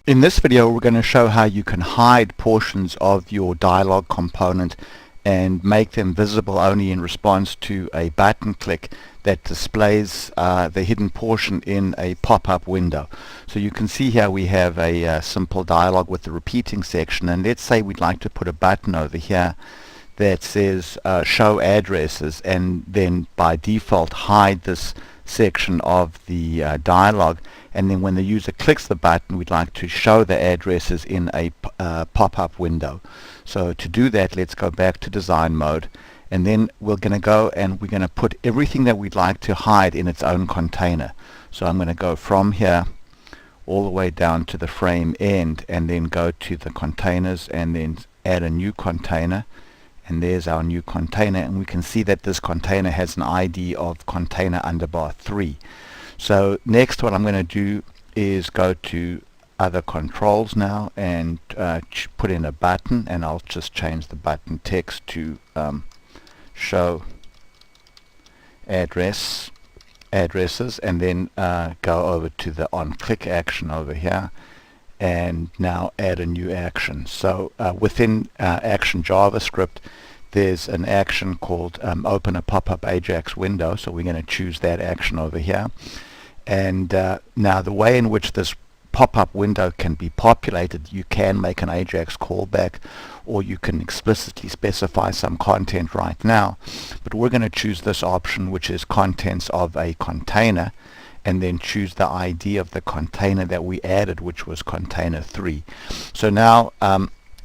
In this video we're going to show how you can hide portions of your dialog component and make them visible only in response to a button click that displays the hidden portion in a pop-up window. So you can see here we have a simple dialog with the repeating section, and let's say we'd like to put a button over here that says show addresses, and then by default hide this section of the dialog, and then when the user clicks the button we'd like to show the addresses in a pop-up window. So to do that, let's go back to design mode, and then we're going to go and we're going to put everything that we'd like to hide in its own container. So I'm going to go from here all the way down to the frame end, and then go to the containers and then add a new container. And there's our new container, and we can see that this container has an ID of container underbar 3. So next what I'm going to do is go to other controls now and put in a button, and I'll just change the button text to show addresses, and then go over to the on click action over here and now add a new action. So within action JavaScript there's an action called open a pop-up Ajax window, so we're going to choose that action over here. And now the way in which this pop-up window can be populated, you can make an Ajax callback, or you can explicitly specify some content right now, but we're going to choose this option, which is contents of a container, and then choose the ID of the container that we added, which was container 3. So now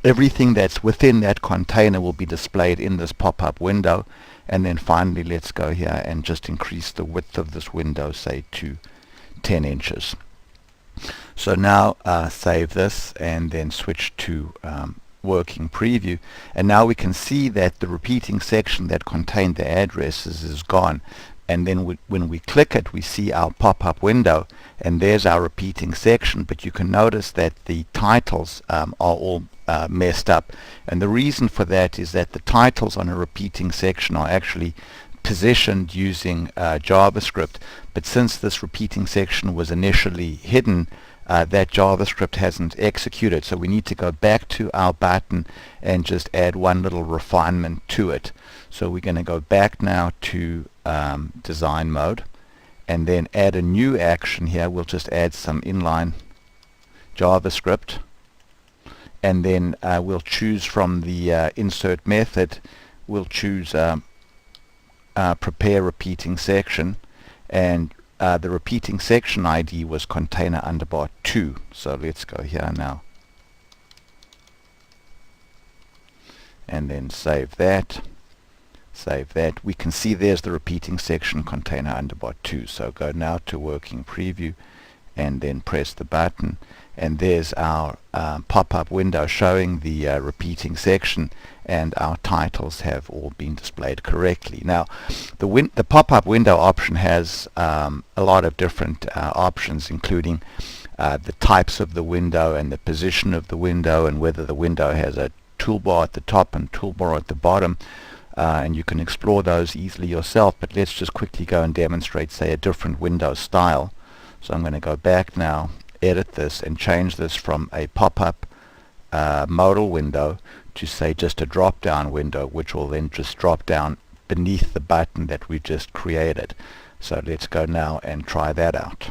everything that's within that container will be displayed in this pop-up window. And then finally let's go here and just increase the width of this window, say to 10 inches. So now save this and then switch to working preview, and now we can see that the repeating section that contained the addresses is gone. And then when we click it, we see our pop-up window, and there's our repeating section, but you can notice that the titles are all messed up. And the reason for that is that the titles on a repeating section are actually positioned using JavaScript, but since this repeating section was initially hidden, that JavaScript hasn't executed, so we need to go back to our button and just add one little refinement to it. So we're going to go back now to design mode and then add a new action here. We'll just add some inline JavaScript, and then we'll choose from the insert method, we'll choose prepare repeating section, and the repeating section ID was container underbar 2. So let's go here now and then save that. We can see there's the repeating section container underbar 2. So go now to working preview and then press the button, and there's our pop-up window showing the repeating section, and our titles have all been displayed correctly. Now the pop-up window option has a lot of different options, including the types of the window and the position of the window, and whether the window has a toolbar at the top and toolbar at the bottom. And you can explore those easily yourself, but let's just quickly go and demonstrate, say, a different window style. So I'm going to go back now, edit this, and change this from a pop-up modal window to, say, just a drop-down window, which will then just drop down beneath the button that we just created. So let's go now and try that out.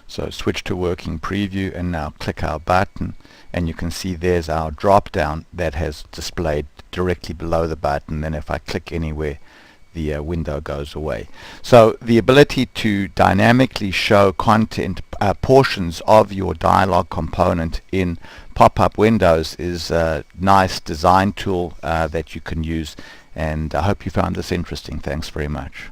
So switch to working preview and now click our button, and you can see there's our drop-down that has displayed directly below the button. Then if I click anywhere, the window goes away. So the ability to dynamically show content, portions of your dialog component in pop-up windows is a nice design tool that you can use, and I hope you found this interesting. Thanks very much.